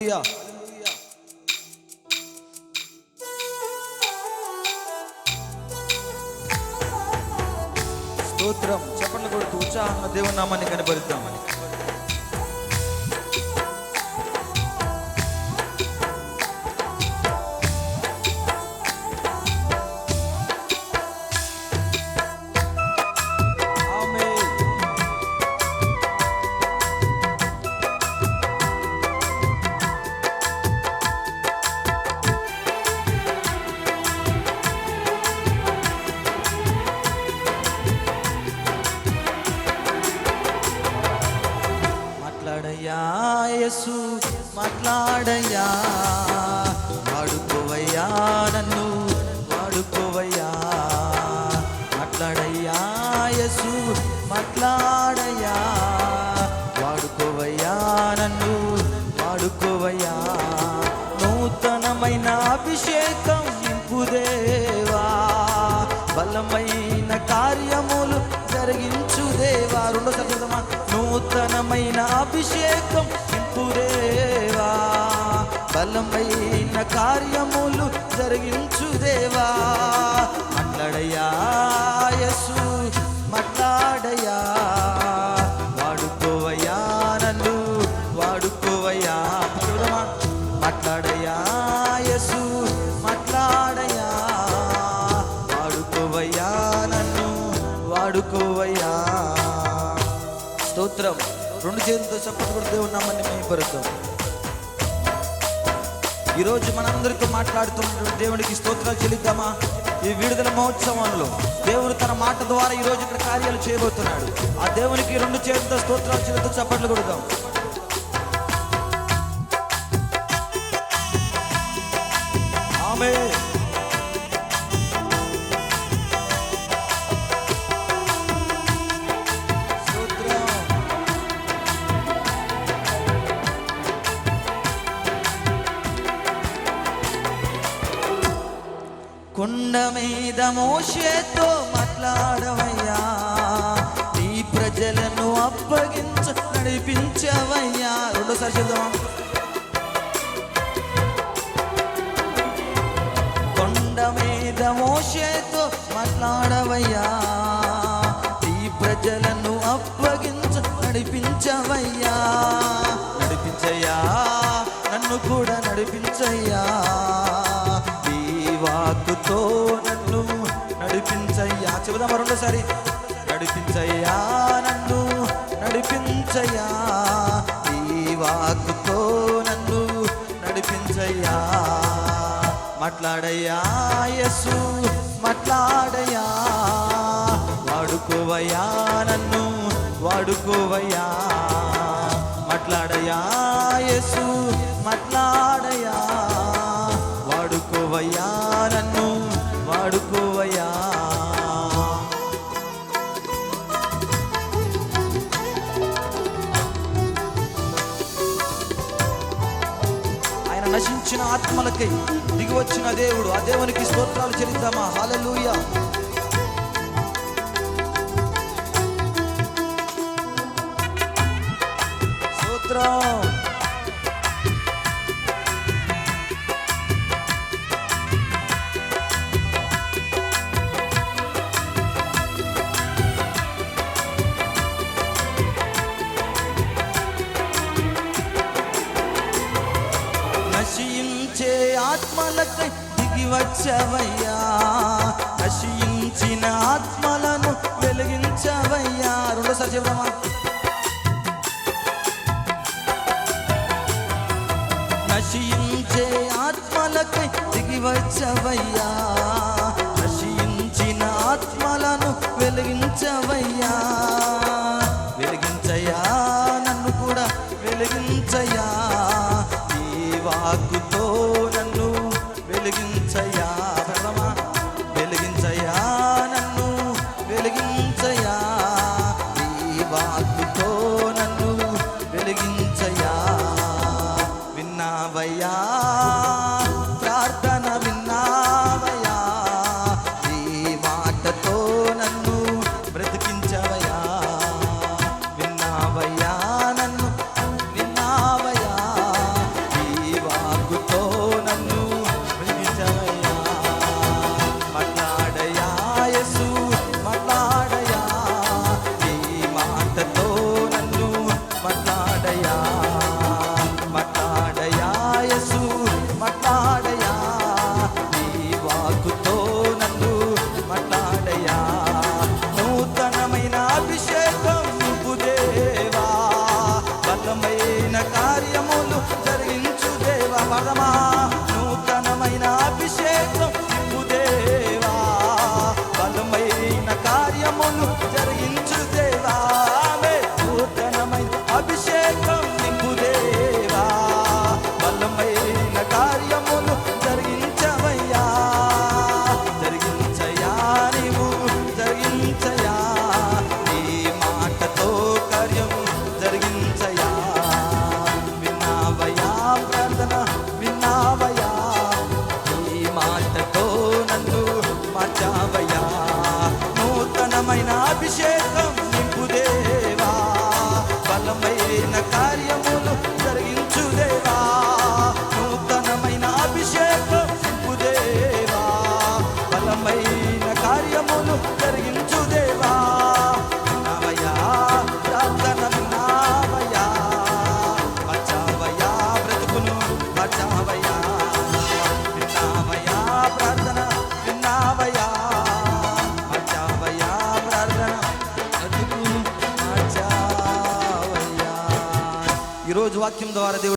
స్తోత్రం. చెప్పండి కొడుతూ ఉత్సాహంగా దేవుని నామాన్ని కనబరుద్దామని. యేసు మాట్లాడయ్యా, వాడుకోవయ్యా, నన్ను వాడుకోవయ్యా. మాట్లాడయ్యా యేసు మాట్లాడయ్యా, వాడుకోవయ్యా, నన్ను వాడుకోవయ్యా. నూతనమైన అభిషేకం నింపుదేవా, బలమైన కార్యములు జరిగించు దేవా. రెండో సరిదమా. నూతనమైన అభిషేకం నింపుదేవా, బలమైన కార్యములు జరిగించు దేవా. మాట్లాడయ్యా యేసు మాట్లాడయ్యా, వాడుకోవయ్యా, నన్ను వాడుకోవయ్యా. మాట్లాడయ్యా యేసు మాట్లాడయ్యా, వాడుకోవయ్యా, నన్ను వాడుకోవయ్యా. స్తోత్రం. రెండు చేతులతో చప్పట్లు కొడుతూ ఉన్నామని మేము పరుతాం. ఈరోజు మనందరితో మాట్లాడుతున్న దేవునికి స్తోత్రాలు చెల్లిద్దామా? ఈ విడుదల మహోత్సవంలో దేవుడు తన మాట ద్వారా ఈరోజు ఇక్కడ కార్యాలు చేయబోతున్నాడు. ఆ దేవునికి రెండు చేతులతో స్తోత్రాలు చెల్లితో చప్పట్లు కొడదాం. ఆమేన్. కొండ మీద మోషేతో మాట్లాడవయ్యా, నీ ప్రజలను అప్పగించ నడిపించవయ్యా. రెండోసారి చూద్దాం. కొండ మీద మోషేతో మాట్లాడవయ్యా, నీ ప్రజలను అప్పగించ నడిపించవయ్యా. నడిపించయ్యా, నన్ను కూడా నడిపించయ్యా. వాక్కుతో నన్ను నడిపించయ్యా. చెబుదామా రెండోసారి. నడిపించయ్యా, నన్ను నడిపించయ్యా. ఈ వాక్కుతో నన్ను నడిపించయ్యా. మాట్లాడయ్యా యేసు మాట్లాడయ్యా, వాడుకోవయ్యా, నన్ను వాడుకోవయ్యా. మాట్లాడయ్యా యేసు మాట్లాడయ్యా, వాడుకోవయ్యా, నన్ను వాడుకోవయ్యా. ఆయన నశించిన ఆత్మలకై దిగి వచ్చిన దేవుడు. ఆ దేవునికి స్తోత్రాలు చెల్లిద్దామా? హల్లెలూయా. స్తోత్రం. నశించే ఆత్మలకై దిగి వచ్చవయ్యా, నశించిన ఆత్మలను వెలిగించవయ్యా. రెండోసారి చెప్దామా? నశించే ఆత్మలకై దిగి వచ్చవయ్యా, నశించిన ఆత్మలను వెలిగించవయ్యా. వెలిగించయ్యా, నన్ను కూడా వెలిగించయ్యా. వాక్కుతో నన్ను వెలిగించయ్యా. వెలిగించయ్యా, నన్ను వెలిగించయ్యా. ఈ వాక్కుతో నన్ను వెలిగించయ్యా. విన్నావయ్యా ప్రార్థన, విన్నావయ్యా. ఈ మాటతో నన్ను బ్రతికించవయ్యా. విన్నావయ్యా, నన్ను విన్నావయ్యా. ఈరోజు వాక్యం ద్వారా దేవుడు